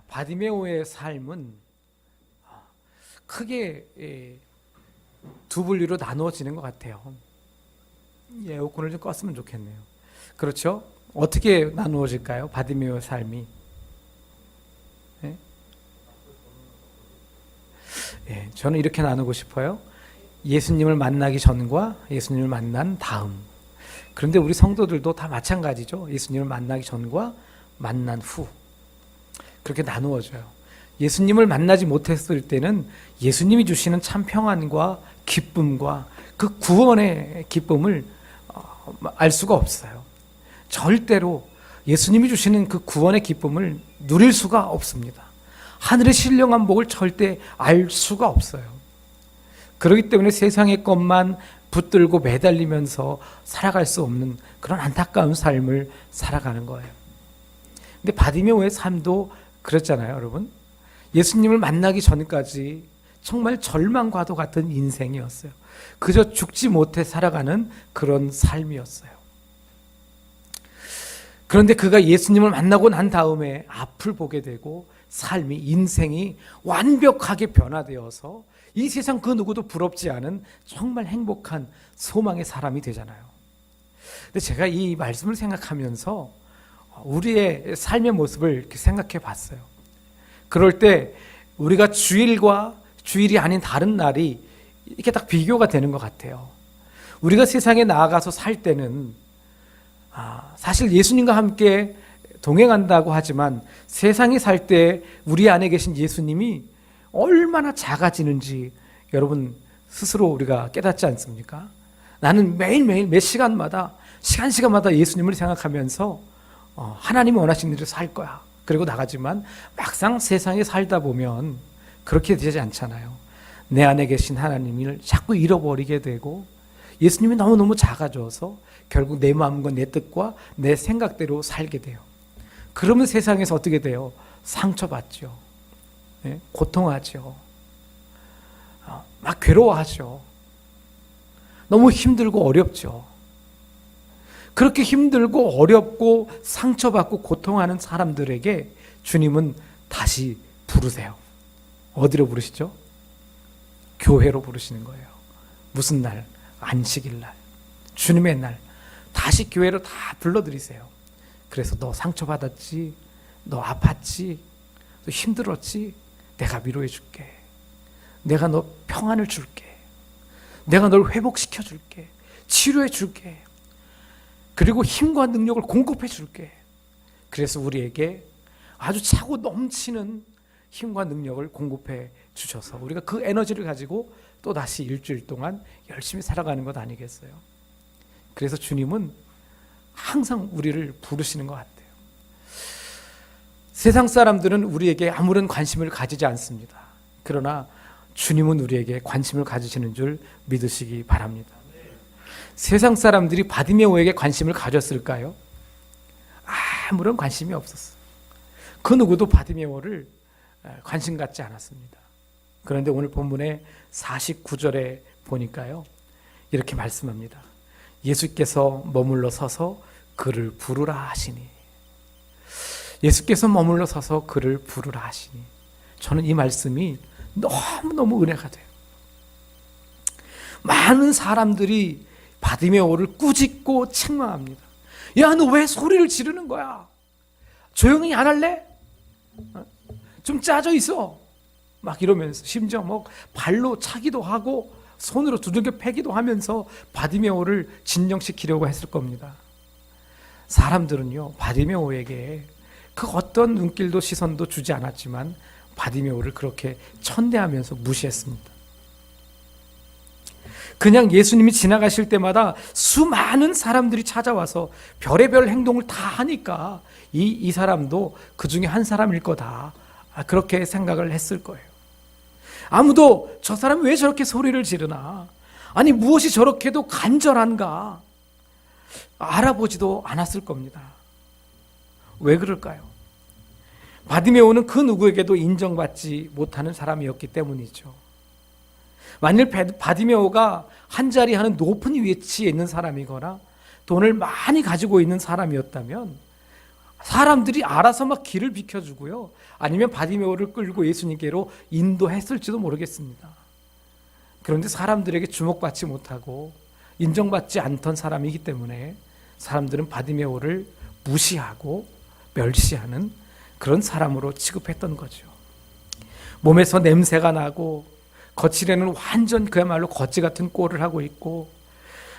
바디메오의 삶은 크게 두 분류로 나누어지는 것 같아요. 에어컨을 좀 껐으면 좋겠네요. 그렇죠? 어떻게 나누어질까요? 바디메오의 삶이. 예? 예, 저는 이렇게 나누고 싶어요. 예수님을 만나기 전과 예수님을 만난 다음. 그런데 우리 성도들도 다 마찬가지죠. 예수님을 만나기 전과 만난 후. 그렇게 나누어져요. 예수님을 만나지 못했을 때는 예수님이 주시는 참 평안과 기쁨과 그 구원의 기쁨을 알 수가 없어요. 절대로 예수님이 주시는 그 구원의 기쁨을 누릴 수가 없습니다. 하늘의 신령한 복을 절대 알 수가 없어요. 그렇기 때문에 세상의 것만 붙들고 매달리면서 살아갈 수 없는 그런 안타까운 삶을 살아가는 거예요. 근데 바디메오의 삶도 그랬잖아요, 여러분. 예수님을 만나기 전까지 정말 절망과도 같은 인생이었어요. 그저 죽지 못해 살아가는 그런 삶이었어요. 그런데 그가 예수님을 만나고 난 다음에 앞을 보게 되고 삶이, 인생이 완벽하게 변화되어서 이 세상 그 누구도 부럽지 않은 정말 행복한 소망의 사람이 되잖아요. 근데 제가 이 말씀을 생각하면서 우리의 삶의 모습을 이렇게 생각해 봤어요. 그럴 때 우리가 주일과 주일이 아닌 다른 날이 이렇게 딱 비교가 되는 것 같아요. 우리가 세상에 나아가서 살 때는 사실 예수님과 함께 동행한다고 하지만 세상에 살 때 우리 안에 계신 예수님이 얼마나 작아지는지 여러분 스스로 우리가 깨닫지 않습니까? 나는 매일매일 몇 시간마다 시간마다 예수님을 생각하면서 하나님이 원하시는 대로 살 거야. 그리고 나가지만 막상 세상에 살다 보면 그렇게 되지 않잖아요. 내 안에 계신 하나님을 자꾸 잃어버리게 되고 예수님이 너무너무 작아져서 결국 내 마음과 내 뜻과 내 생각대로 살게 돼요. 그러면 세상에서 어떻게 돼요? 상처받죠. 네? 고통하죠. 막 괴로워하죠. 너무 힘들고 어렵죠. 그렇게 힘들고 어렵고 상처받고 고통하는 사람들에게 주님은 다시 부르세요. 어디로 부르시죠? 교회로 부르시는 거예요. 무슨 날? 안식일 날, 주님의 날, 다시 교회로 다 불러들이세요. 그래서 너 상처받았지, 너 아팠지, 너 힘들었지, 내가 위로해 줄게. 내가 너 평안을 줄게. 내가 널 회복시켜 줄게. 치료해 줄게. 그리고 힘과 능력을 공급해 줄게. 그래서 우리에게 아주 차고 넘치는 힘과 능력을 공급해 주셔서 우리가 그 에너지를 가지고 또 다시 일주일 동안 열심히 살아가는 것 아니겠어요? 그래서 주님은 항상 우리를 부르시는 것 같아요. 세상 사람들은 우리에게 아무런 관심을 가지지 않습니다. 그러나 주님은 우리에게 관심을 가지시는 줄 믿으시기 바랍니다. 세상 사람들이 바디메오에게 관심을 가졌을까요? 아무런 관심이 없었어요. 그 누구도 바디메오를 관심 갖지 않았습니다. 그런데 오늘 본문의 49절에 보니까요, 이렇게 말씀합니다. 예수께서 머물러 서서 그를 부르라 하시니. 예수께서 머물러 서서 그를 부르라 하시니. 저는 이 말씀이 너무너무 은혜가 돼요. 많은 사람들이 바디메오를 꾸짖고 책망합니다. 야, 너 왜 소리를 지르는 거야? 조용히 안 할래? 좀 짜져 있어. 막 이러면서 심지어 뭐 발로 차기도 하고 손으로 두들겨 패기도 하면서 바디메오를 진정시키려고 했을 겁니다. 사람들은요, 바디메오에게 그 어떤 눈길도 시선도 주지 않았지만 바디메오를 그렇게 천대하면서 무시했습니다. 그냥 예수님이 지나가실 때마다 수많은 사람들이 찾아와서 별의별 행동을 다 하니까 이 사람도 그 중에 한 사람일 거다, 그렇게 생각을 했을 거예요. 아무도 저 사람이 왜 저렇게 소리를 지르나, 아니 무엇이 저렇게도 간절한가 알아보지도 않았을 겁니다. 왜 그럴까요? 바디메오는 그 누구에게도 인정받지 못하는 사람이었기 때문이죠. 만일 바디메오가 한 자리 하는 높은 위치에 있는 사람이거나 돈을 많이 가지고 있는 사람이었다면 사람들이 알아서 막 길을 비켜주고요. 아니면 바디메오를 끌고 예수님께로 인도했을지도 모르겠습니다. 그런데 사람들에게 주목받지 못하고 인정받지 않던 사람이기 때문에 사람들은 바디메오를 무시하고 멸시하는 그런 사람으로 취급했던 거죠. 몸에서 냄새가 나고 거칠에는 완전 그야말로 거지 같은 꼴을 하고 있고,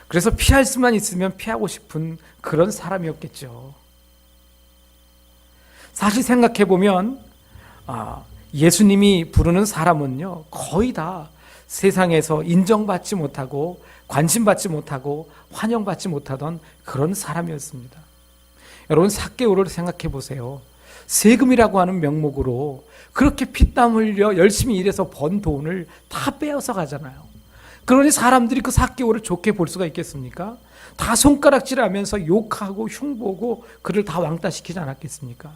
그래서 피할 수만 있으면 피하고 싶은 그런 사람이었겠죠. 사실 생각해보면 예수님이 부르는 사람은요, 거의 다 세상에서 인정받지 못하고 관심받지 못하고 환영받지 못하던 그런 사람이었습니다. 여러분, 삭개오를 생각해 보세요. 세금이라고 하는 명목으로 그렇게 피땀 흘려 열심히 일해서 번 돈을 다 빼앗아 가잖아요. 그러니 사람들이 그 삭개오를 좋게 볼 수가 있겠습니까? 다 손가락질하면서 욕하고 흉보고 그를 다 왕따시키지 않았겠습니까?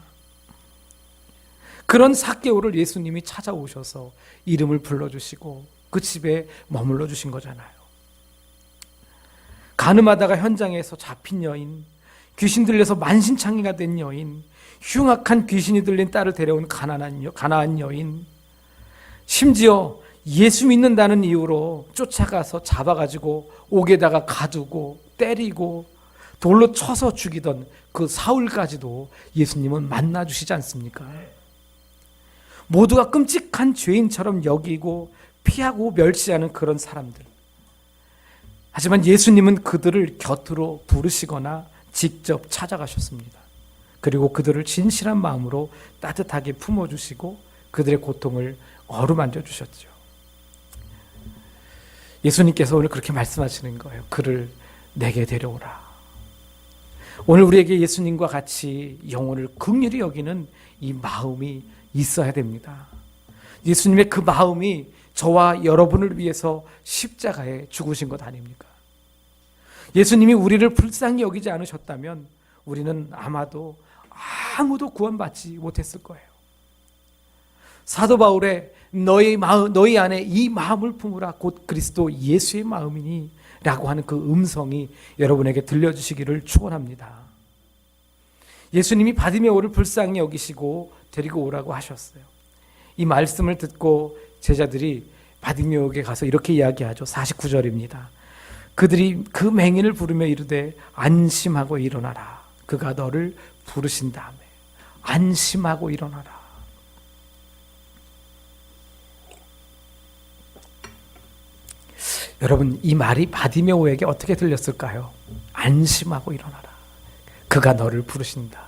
그런 삭개오를 예수님이 찾아오셔서 이름을 불러주시고 그 집에 머물러 주신 거잖아요. 가늠하다가 현장에서 잡힌 여인, 귀신 들려서 만신창이가 된 여인, 흉악한 귀신이 들린 딸을 데려온 가난한 여인, 심지어 예수 믿는다는 이유로 쫓아가서 잡아가지고 옥에다가 가두고 때리고 돌로 쳐서 죽이던 그 사울까지도 예수님은 만나주시지 않습니까? 모두가 끔찍한 죄인처럼 여기고 피하고 멸시하는 그런 사람들. 하지만 예수님은 그들을 곁으로 부르시거나 직접 찾아가셨습니다. 그리고 그들을 진실한 마음으로 따뜻하게 품어주시고 그들의 고통을 어루만져 주셨죠. 예수님께서 오늘 그렇게 말씀하시는 거예요. 그를 내게 데려오라. 오늘 우리에게 예수님과 같이 영혼을 긍휼히 여기는 이 마음이 있어야 됩니다. 예수님의 그 마음이 저와 여러분을 위해서 십자가에 죽으신 것 아닙니까? 예수님이 우리를 불쌍히 여기지 않으셨다면 우리는 아마도 아무도 구원받지 못했을 거예요. 사도 바울의 너희 안에 이 마음을 품으라 곧 그리스도 예수의 마음이니 라고 하는 그 음성이 여러분에게 들려주시기를 축원합니다. 예수님이 바디메오를 불쌍히 여기시고 데리고 오라고 하셨어요. 이 말씀을 듣고 제자들이 바디메오에게 가서 이렇게 이야기하죠. 49절입니다. 그들이 그 맹인을 부르며 이르되 안심하고 일어나라. 그가 너를 부르신 다음에 안심하고 일어나라. 여러분, 이 말이 바디메오에게 어떻게 들렸을까요? 안심하고 일어나라. 그가 너를 부르신다.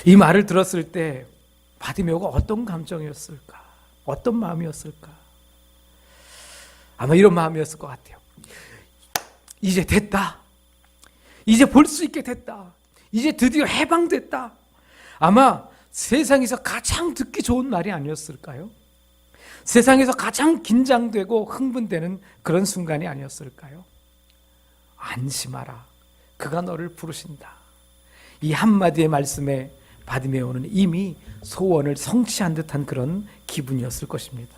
이 말을 들었을 때 바디메오가 어떤 감정이었을까? 어떤 마음이었을까? 아마 이런 마음이었을 것 같아요. 이제 됐다. 이제 볼 수 있게 됐다. 이제 드디어 해방됐다. 아마 세상에서 가장 듣기 좋은 말이 아니었을까요? 세상에서 가장 긴장되고 흥분되는 그런 순간이 아니었을까요? 안심하라. 그가 너를 부르신다. 이 한마디의 말씀에 바디메오는 이미 소원을 성취한 듯한 그런 기분이었을 것입니다.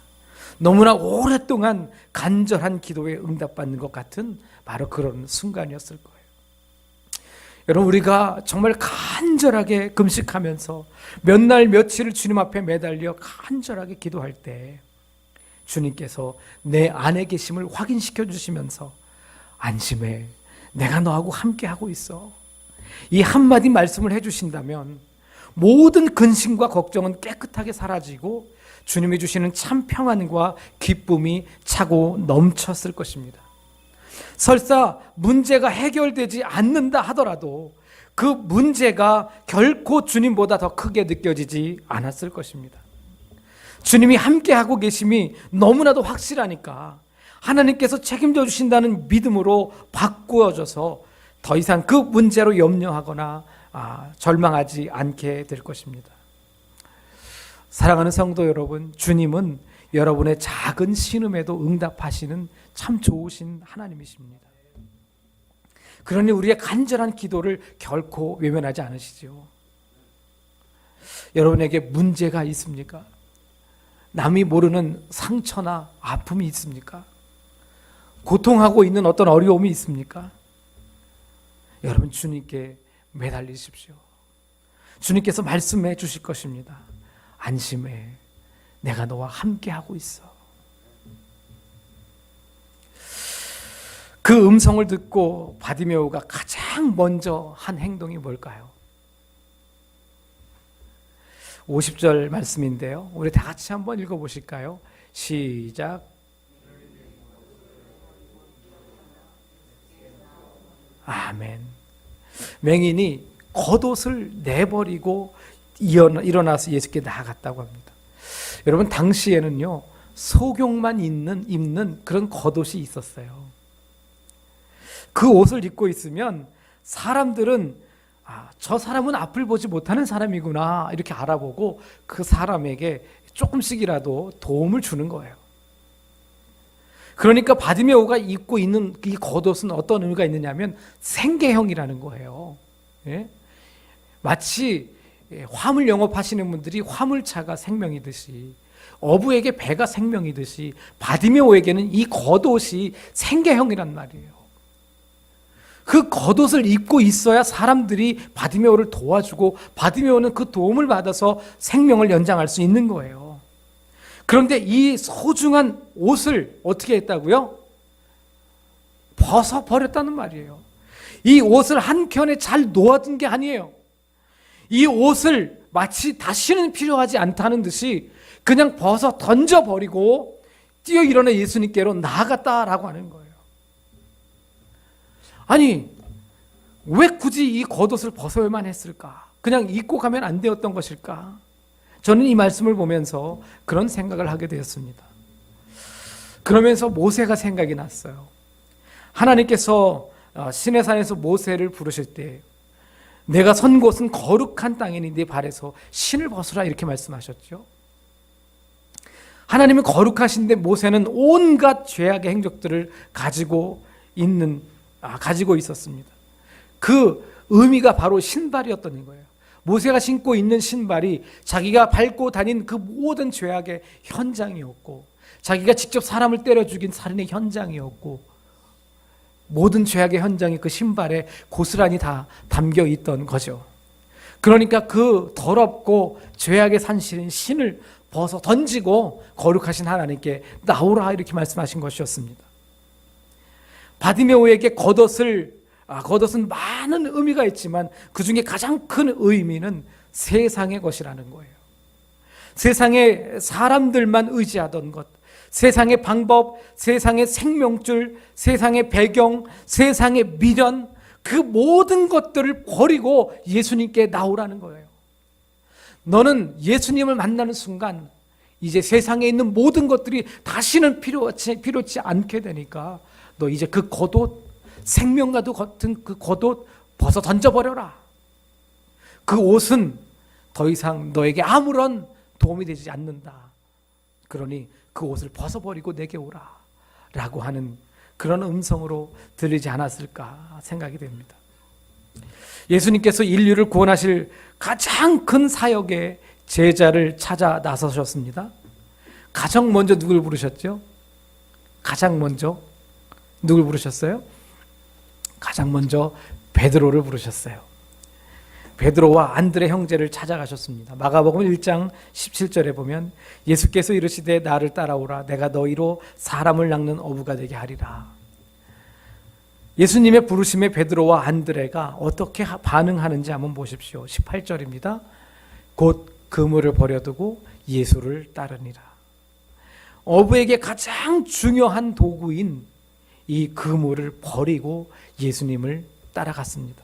너무나 오랫동안 간절한 기도에 응답받는 것 같은 바로 그런 순간이었을 거예요. 여러분, 우리가 정말 간절하게 금식하면서 몇 날 며칠을 주님 앞에 매달려 간절하게 기도할 때 주님께서 내 안에 계심을 확인시켜 주시면서 안심해, 내가 너하고 함께하고 있어, 이 한마디 말씀을 해주신다면 모든 근심과 걱정은 깨끗하게 사라지고 주님이 주시는 참 평안과 기쁨이 차고 넘쳤을 것입니다. 설사 문제가 해결되지 않는다 하더라도 그 문제가 결코 주님보다 더 크게 느껴지지 않았을 것입니다. 주님이 함께하고 계심이 너무나도 확실하니까 하나님께서 책임져 주신다는 믿음으로 바꾸어져서 더 이상 그 문제로 염려하거나 절망하지 않게 될 것입니다. 사랑하는 성도 여러분, 주님은 여러분의 작은 신음에도 응답하시는 참 좋으신 하나님이십니다. 그러니 우리의 간절한 기도를 결코 외면하지 않으시죠. 여러분에게 문제가 있습니까? 남이 모르는 상처나 아픔이 있습니까? 고통하고 있는 어떤 어려움이 있습니까? 여러분, 주님께 매달리십시오. 주님께서 말씀해 주실 것입니다. 안심해. 내가 너와 함께하고 있어. 그 음성을 듣고 바디메오가 가장 먼저 한 행동이 뭘까요? 50절 말씀인데요. 우리 다 같이 한번 읽어보실까요? 시작. 아멘. 맹인이 겉옷을 내버리고 일어나서 예수께 나아갔다고 합니다. 여러분, 당시에는요, 소경만 입는 그런 겉옷이 있었어요. 그 옷을 입고 있으면 사람들은 저 사람은 앞을 보지 못하는 사람이구나 이렇게 알아보고 그 사람에게 조금씩이라도 도움을 주는 거예요. 그러니까 바디메오가 입고 있는 이 겉옷은 어떤 의미가 있느냐면 생계형이라는 거예요. 예? 마치 화물 영업하시는 분들이 화물차가 생명이듯이, 어부에게 배가 생명이듯이 바디메오에게는 이 겉옷이 생계형이란 말이에요. 그 겉옷을 입고 있어야 사람들이 바디메오를 도와주고 바디메오는 그 도움을 받아서 생명을 연장할 수 있는 거예요. 그런데 이 소중한 옷을 어떻게 했다고요? 벗어버렸다는 말이에요. 이 옷을 한켠에 잘 놓아둔 게 아니에요. 이 옷을 마치 다시는 필요하지 않다는 듯이 그냥 벗어 던져버리고 뛰어 일어나 예수님께로 나아갔다라고 하는 거예요. 아니, 왜 굳이 이 겉옷을 벗어야만 했을까? 그냥 입고 가면 안 되었던 것일까? 저는 이 말씀을 보면서 그런 생각을 하게 되었습니다. 그러면서 모세가 생각이 났어요. 하나님께서 시내산에서 모세를 부르실 때 내가 선 곳은 거룩한 땅이니 네 발에서 신을 벗으라 이렇게 말씀하셨죠. 하나님은 거룩하신데 모세는 온갖 죄악의 행적들을 가지고 있었습니다. 그 의미가 바로 신발이었던 거예요. 모세가 신고 있는 신발이 자기가 밟고 다닌 그 모든 죄악의 현장이었고, 자기가 직접 사람을 때려 죽인 살인의 현장이었고, 모든 죄악의 현장이 그 신발에 고스란히 다 담겨 있던 거죠. 그러니까 그 더럽고 죄악의 산실인 신을 벗어 던지고 거룩하신 하나님께 나오라 이렇게 말씀하신 것이었습니다. 바디메오에게 겉옷은 많은 의미가 있지만 그 중에 가장 큰 의미는 세상의 것이라는 거예요. 세상에 사람들만 의지하던 것, 세상의 방법, 세상의 생명줄, 세상의 배경, 세상의 미련, 그 모든 것들을 버리고 예수님께 나오라는 거예요. 너는 예수님을 만나는 순간 이제 세상에 있는 모든 것들이 다시는 필요치 않게 되니까 너 이제 그 겉옷, 생명과도 같은 그 겉옷 벗어 던져버려라. 그 옷은 더 이상 너에게 아무런 도움이 되지 않는다. 그러니 그 옷을 벗어버리고 내게 오라 라고 하는 그런 음성으로 들리지 않았을까 생각이 됩니다. 예수님께서 인류를 구원하실 가장 큰 사역의 제자를 찾아 나서셨습니다. 가장 먼저 누굴 부르셨죠? 가장 먼저 누굴 부르셨어요? 가장 먼저 베드로를 부르셨어요. 베드로와 안드레 형제를 찾아가셨습니다. 마가복음 1장 17절에 보면 예수께서 이르시되 나를 따라오라 내가 너희로 사람을 낚는 어부가 되게 하리라. 예수님의 부르심에 베드로와 안드레가 어떻게 반응하는지 한번 보십시오. 18절입니다. 곧 그물을 버려두고 예수를 따르니라. 어부에게 가장 중요한 도구인 이 그물을 버리고 예수님을 따라갔습니다.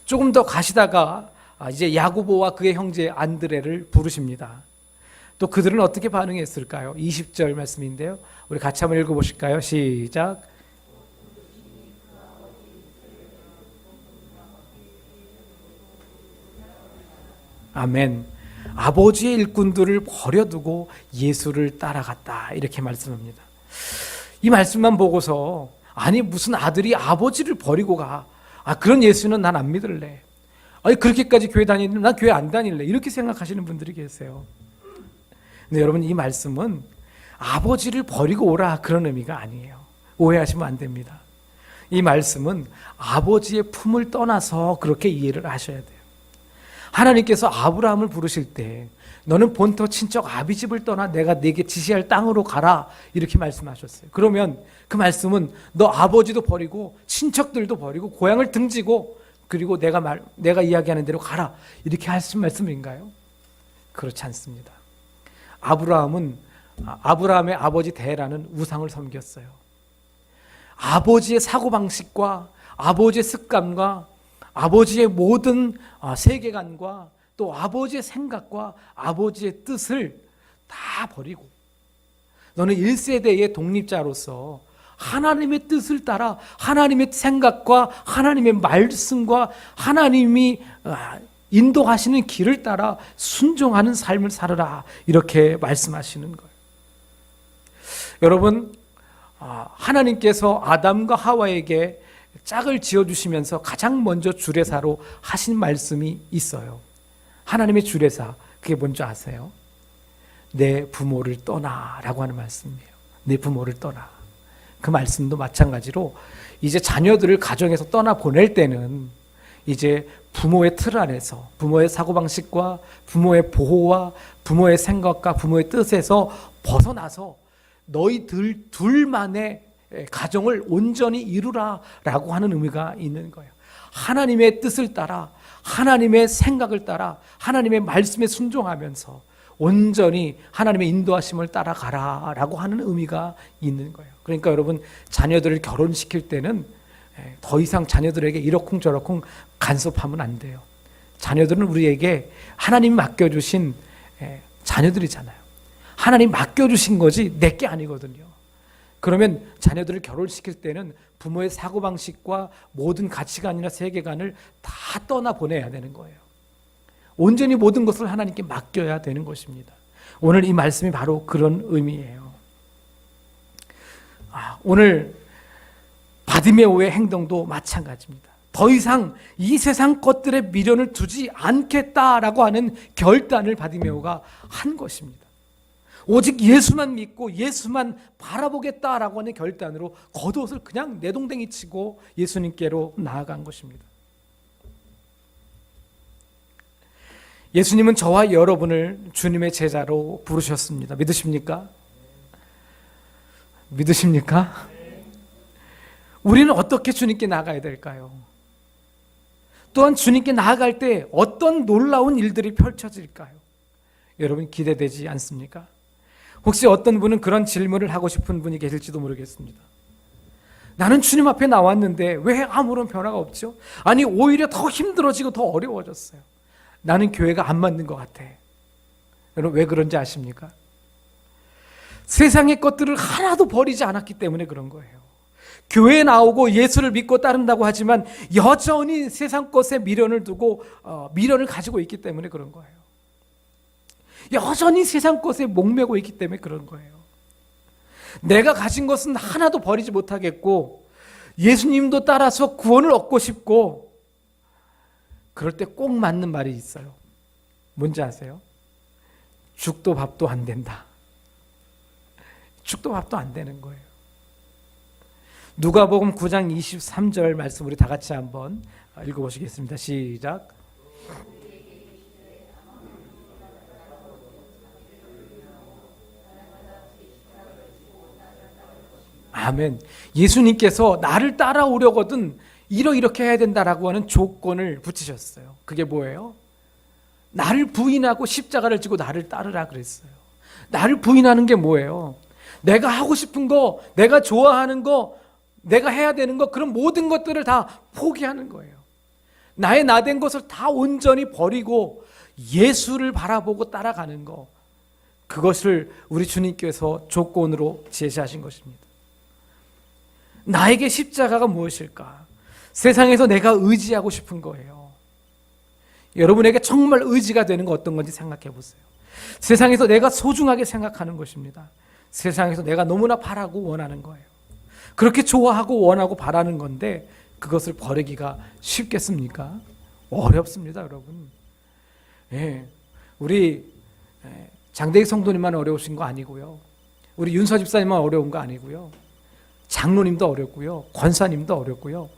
조금 더 가시다가 이제 야고보와 그의 형제 안드레를 부르십니다. 또 그들은 어떻게 반응했을까요? 20절 말씀인데요. 우리 같이 한번 읽어보실까요? 시작. 아멘. 아버지의 일꾼들을 버려두고 예수를 따라갔다 이렇게 말씀합니다. 이 말씀만 보고서 아니 무슨 아들이 아버지를 버리고 가? 그런 예수는 난 안 믿을래. 아니 그렇게까지 교회 다니는데 난 교회 안 다닐래. 이렇게 생각하시는 분들이 계세요. 근데 여러분 이 말씀은 아버지를 버리고 오라 그런 의미가 아니에요. 오해하시면 안 됩니다. 이 말씀은 아버지의 품을 떠나서 그렇게 이해를 하셔야 돼요. 하나님께서 아브라함을 부르실 때 너는 본토 친척 아비집을 떠나 내가 네게 지시할 땅으로 가라 이렇게 말씀하셨어요. 그러면 그 말씀은 너 아버지도 버리고 친척들도 버리고 고향을 등지고 그리고 내가 이야기하는 대로 가라 이렇게 하신 말씀인가요? 그렇지 않습니다. 아브라함의 아버지 데라는 우상을 섬겼어요. 아버지의 사고방식과 아버지의 습관과 아버지의 모든 세계관과 또 아버지의 생각과 아버지의 뜻을 다 버리고 너는 1세대의 독립자로서 하나님의 뜻을 따라 하나님의 생각과 하나님의 말씀과 하나님이 인도하시는 길을 따라 순종하는 삶을 살아라 이렇게 말씀하시는 거예요. 여러분, 하나님께서 아담과 하와에게 짝을 지어주시면서 가장 먼저 주례사로 하신 말씀이 있어요. 하나님의 주례사, 그게 뭔지 아세요? 내 부모를 떠나라고 하는 말씀이에요. 내 부모를 떠나. 그 말씀도 마찬가지로 이제 자녀들을 가정에서 떠나 보낼 때는 이제 부모의 틀 안에서 부모의 사고방식과 부모의 보호와 부모의 생각과 부모의 뜻에서 벗어나서 너희들 둘만의 가정을 온전히 이루라라고 하는 의미가 있는 거예요. 하나님의 뜻을 따라 하나님의 생각을 따라 하나님의 말씀에 순종하면서 온전히 하나님의 인도하심을 따라가라라고 하는 의미가 있는 거예요. 그러니까 여러분, 자녀들을 결혼시킬 때는 더 이상 자녀들에게 이러쿵저러쿵 간섭하면 안 돼요. 자녀들은 우리에게 하나님이 맡겨주신 자녀들이잖아요. 하나님 맡겨주신 거지 내 게 아니거든요. 그러면 자녀들을 결혼시킬 때는 부모의 사고방식과 모든 가치관이나 세계관을 다 떠나보내야 되는 거예요. 온전히 모든 것을 하나님께 맡겨야 되는 것입니다. 오늘 이 말씀이 바로 그런 의미예요. 오늘 바디메오의 행동도 마찬가지입니다. 더 이상 이 세상 것들의 미련을 두지 않겠다라고 하는 결단을 바디메오가 한 것입니다. 오직 예수만 믿고 예수만 바라보겠다라고 하는 결단으로 겉옷을 그냥 내동댕이 치고 예수님께로 나아간 것입니다. 예수님은 저와 여러분을 주님의 제자로 부르셨습니다. 믿으십니까? 믿으십니까? 우리는 어떻게 주님께 나아가야 될까요? 또한 주님께 나아갈 때 어떤 놀라운 일들이 펼쳐질까요? 여러분 기대되지 않습니까? 혹시 어떤 분은 그런 질문을 하고 싶은 분이 계실지도 모르겠습니다. 나는 주님 앞에 나왔는데 왜 아무런 변화가 없죠? 아니 오히려 더 힘들어지고 더 어려워졌어요. 나는 교회가 안 맞는 것 같아. 여러분 왜 그런지 아십니까? 세상의 것들을 하나도 버리지 않았기 때문에 그런 거예요. 교회에 나오고 예수를 믿고 따른다고 하지만 여전히 세상 것에 미련을 두고 미련을 가지고 있기 때문에 그런 거예요. 여전히 세상 것에 목매고 있기 때문에 그런 거예요. 내가 가진 것은 하나도 버리지 못하겠고 예수님도 따라서 구원을 얻고 싶고 그럴 때 꼭 맞는 말이 있어요. 뭔지 아세요? 죽도 밥도 안 된다. 죽도 밥도 안 되는 거예요. 누가복음 9장 23절 말씀 우리 다 같이 한번 읽어보시겠습니다. 시작. 아멘. 예수님께서 나를 따라오려거든 이렇게 해야 된다라고 하는 조건을 붙이셨어요. 그게 뭐예요? 나를 부인하고 십자가를 지고 나를 따르라 그랬어요. 나를 부인하는 게 뭐예요? 내가 하고 싶은 거, 내가 좋아하는 거, 내가 해야 되는 거, 그런 모든 것들을 다 포기하는 거예요. 나의 나된 것을 다 온전히 버리고 예수를 바라보고 따라가는 거, 그것을 우리 주님께서 조건으로 제시하신 것입니다. 나에게 십자가가 무엇일까? 세상에서 내가 의지하고 싶은 거예요. 여러분에게 정말 의지가 되는 거 어떤 건지 생각해 보세요. 세상에서 내가 소중하게 생각하는 것입니다. 세상에서 내가 너무나 바라고 원하는 거예요. 그렇게 좋아하고 원하고 바라는 건데 그것을 버리기가 쉽겠습니까? 어렵습니다, 여러분. 우리 장대익 성도님만 어려우신 거 아니고요. 우리 윤서 집사님만 어려운 거 아니고요. 장로님도 어렵고요, 권사님도 어렵고요,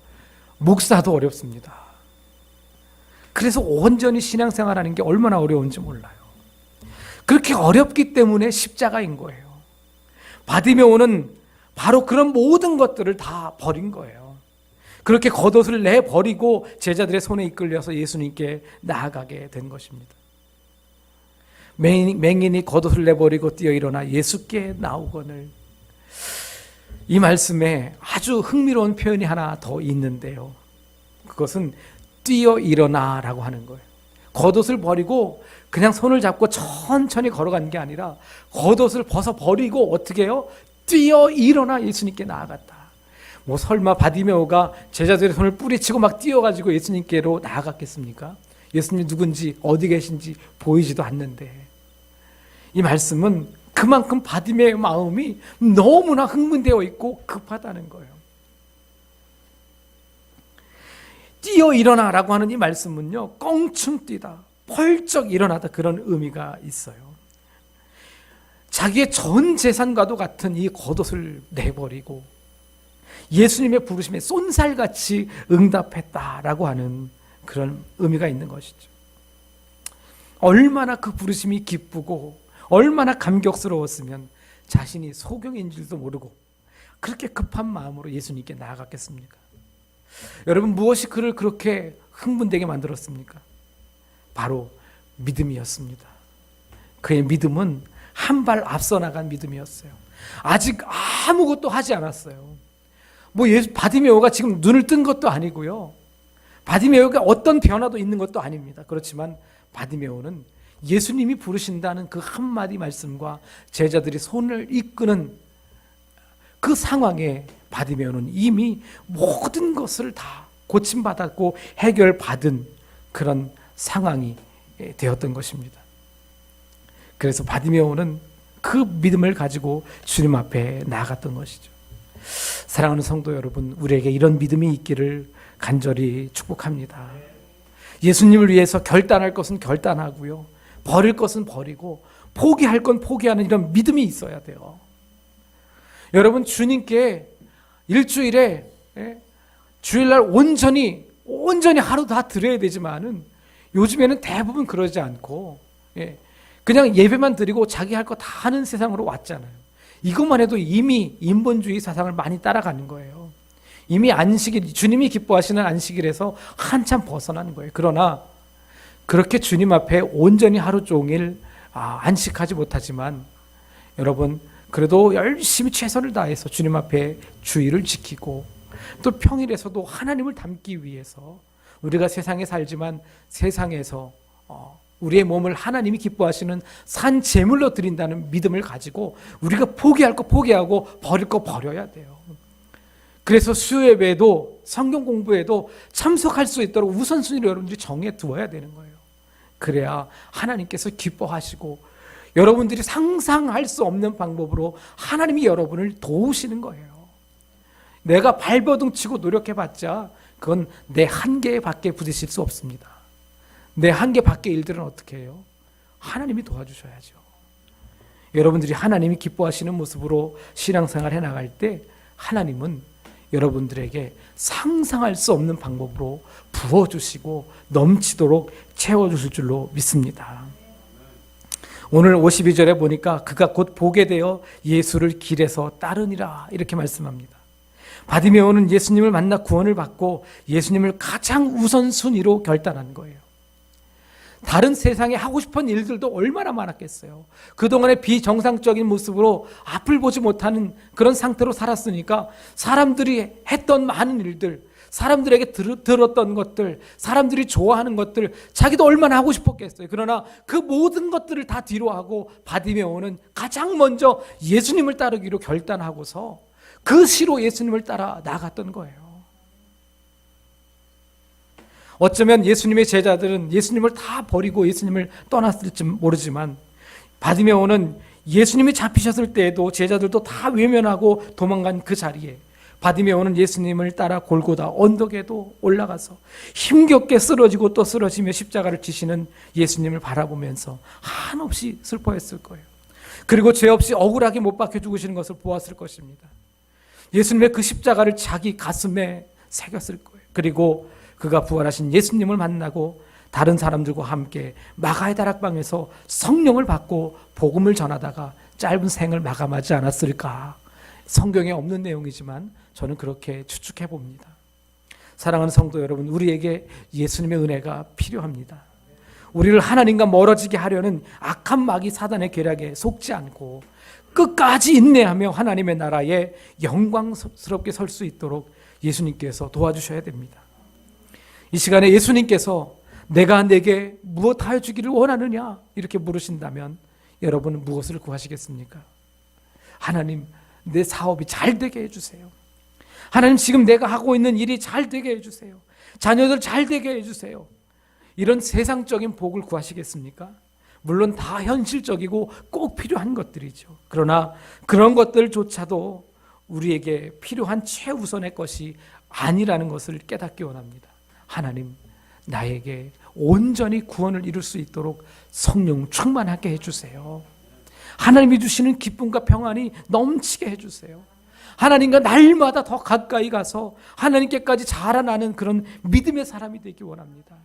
목사도 어렵습니다. 그래서 온전히 신앙생활하는 게 얼마나 어려운지 몰라요. 그렇게 어렵기 때문에 십자가인 거예요. 바디메오는 바로 그런 모든 것들을 다 버린 거예요. 그렇게 겉옷을 내버리고 제자들의 손에 이끌려서 예수님께 나아가게 된 것입니다. 맹인이 겉옷을 내버리고 뛰어 일어나 예수께 나오거늘. 이 말씀에 아주 흥미로운 표현이 하나 더 있는데요, 그것은 뛰어 일어나라고 하는 거예요. 겉옷을 버리고 그냥 손을 잡고 천천히 걸어간 게 아니라 겉옷을 벗어버리고 어떻게 해요? 뛰어 일어나 예수님께 나아갔다. 뭐 설마 바디메오가 제자들의 손을 뿌리치고 막 뛰어가지고 예수님께로 나아갔겠습니까? 예수님이 누군지 어디 계신지 보이지도 않는데, 이 말씀은 그만큼 바디메오의 마음이 너무나 흥분되어 있고 급하다는 거예요. 뛰어 일어나라고 하는 이 말씀은요, 껑충 뛰다, 펄쩍 일어나다, 그런 의미가 있어요. 자기의 전 재산과도 같은 이 겉옷을 내버리고 예수님의 부르심에 쏜살같이 응답했다라고 하는 그런 의미가 있는 것이죠. 얼마나 그 부르심이 기쁘고 얼마나 감격스러웠으면 자신이 소경인 줄도 모르고 그렇게 급한 마음으로 예수님께 나아갔겠습니까? 여러분, 무엇이 그를 그렇게 흥분되게 만들었습니까? 바로 믿음이었습니다. 그의 믿음은 한 발 앞서 나간 믿음이었어요. 아직 아무것도 하지 않았어요. 바디메오가 지금 눈을 뜬 것도 아니고요, 바디메오가 어떤 변화도 있는 것도 아닙니다. 그렇지만 바디메오는 예수님이 부르신다는 그 한마디 말씀과 제자들이 손을 이끄는 그 상황에 바디메오는 이미 모든 것을 다 고침받았고 해결받은 그런 상황이 되었던 것입니다. 그래서 바디메오는 그 믿음을 가지고 주님 앞에 나아갔던 것이죠. 사랑하는 성도 여러분, 우리에게 이런 믿음이 있기를 간절히 축복합니다. 예수님을 위해서 결단할 것은 결단하고요, 버릴 것은 버리고 포기할 건 포기하는 이런 믿음이 있어야 돼요. 여러분, 주님께 일주일에 주일날 온전히 하루 다 드려야 되지만은 요즘에는 대부분 그러지 않고 그냥 예배만 드리고 자기 할 거 다 하는 세상으로 왔잖아요. 이것만 해도 이미 인본주의 사상을 많이 따라가는 거예요. 이미 안식일, 주님이 기뻐하시는 안식일에서 한참 벗어나는 거예요. 그러나 그렇게 주님 앞에 온전히 하루 종일 안식하지 못하지만, 여러분 그래도 열심히 최선을 다해서 주님 앞에 주의를 지키고 또 평일에서도 하나님을 닮기 위해서 우리가 세상에 살지만 세상에서 우리의 몸을 하나님이 기뻐하시는 산 제물로 드린다는 믿음을 가지고 우리가 포기할 거 포기하고 버릴 거 버려야 돼요. 그래서 수요예배도 성경 공부에도 참석할 수 있도록 우선순위를 여러분들이 정해 두어야 되는 거예요. 그래야 하나님께서 기뻐하시고 여러분들이 상상할 수 없는 방법으로 하나님이 여러분을 도우시는 거예요. 내가 발버둥 치고 노력해봤자 그건 내 한계 밖에 부딪힐 수 없습니다. 내 한계 밖의 일들은 어떻게 해요? 하나님이 도와주셔야죠. 여러분들이 하나님이 기뻐하시는 모습으로 신앙생활 해나갈 때 하나님은 여러분들에게 상상할 수 없는 방법으로 부어주시고 넘치도록 채워주실 줄로 믿습니다. 오늘 52절에 보니까 그가 곧 보게 되어 예수를 길에서 따르니라 이렇게 말씀합니다. 바디메오는 예수님을 만나 구원을 받고 예수님을 가장 우선순위로 결단한 거예요. 다른 세상에 하고 싶은 일들도 얼마나 많았겠어요. 그동안의 비정상적인 모습으로 앞을 보지 못하는 그런 상태로 살았으니까 사람들이 했던 많은 일들, 사람들에게 들었던 것들, 사람들이 좋아하는 것들, 자기도 얼마나 하고 싶었겠어요. 그러나 그 모든 것들을 다 뒤로하고 바디메오는 가장 먼저 예수님을 따르기로 결단하고서 그 시로 예수님을 따라 나갔던 거예요. 어쩌면 예수님의 제자들은 예수님을 다 버리고 예수님을 떠났을지 모르지만 바디메오는 예수님이 잡히셨을 때에도 제자들도 다 외면하고 도망간 그 자리에 바디메오는 예수님을 따라 골고다 언덕에도 올라가서 힘겹게 쓰러지고 또 쓰러지며 십자가를 지시는 예수님을 바라보면서 한없이 슬퍼했을 거예요. 그리고 죄 없이 억울하게 못 박혀 죽으시는 것을 보았을 것입니다. 예수님의 그 십자가를 자기 가슴에 새겼을 거예요. 그리고 그가 부활하신 예수님을 만나고 다른 사람들과 함께 마가의 다락방에서 성령을 받고 복음을 전하다가 짧은 생을 마감하지 않았을까. 성경에 없는 내용이지만 저는 그렇게 추측해 봅니다. 사랑하는 성도 여러분, 우리에게 예수님의 은혜가 필요합니다. 우리를 하나님과 멀어지게 하려는 악한 마귀 사단의 계략에 속지 않고 끝까지 인내하며 하나님의 나라에 영광스럽게 설 수 있도록 예수님께서 도와주셔야 됩니다. 이 시간에 예수님께서 내가 내게 무엇하여 주기를 원하느냐 이렇게 물으신다면 여러분은 무엇을 구하시겠습니까? 하나님, 내 사업이 잘 되게 해주세요. 하나님, 지금 내가 하고 있는 일이 잘 되게 해주세요. 자녀들 잘 되게 해주세요. 이런 세상적인 복을 구하시겠습니까? 물론 다 현실적이고 꼭 필요한 것들이죠. 그러나 그런 것들조차도 우리에게 필요한 최우선의 것이 아니라는 것을 깨닫기 원합니다. 하나님, 나에게 온전히 구원을 이룰 수 있도록 성령 충만하게 해주세요. 하나님이 주시는 기쁨과 평안이 넘치게 해주세요. 하나님과 날마다 더 가까이 가서 하나님께까지 자라나는 그런 믿음의 사람이 되기 원합니다.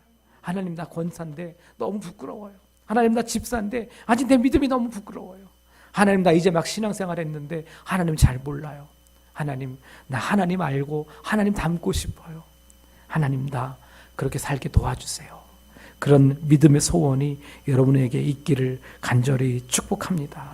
하나님, 나 권사인데 너무 부끄러워요. 하나님, 나 집사인데 아직 내 믿음이 너무 부끄러워요. 하나님, 나 이제 막 신앙생활 했는데 하나님 잘 몰라요. 하나님, 나 하나님 알고 하나님 닮고 싶어요. 하나님, 나 그렇게 살게 도와주세요. 그런 믿음의 소원이 여러분에게 있기를 간절히 축복합니다.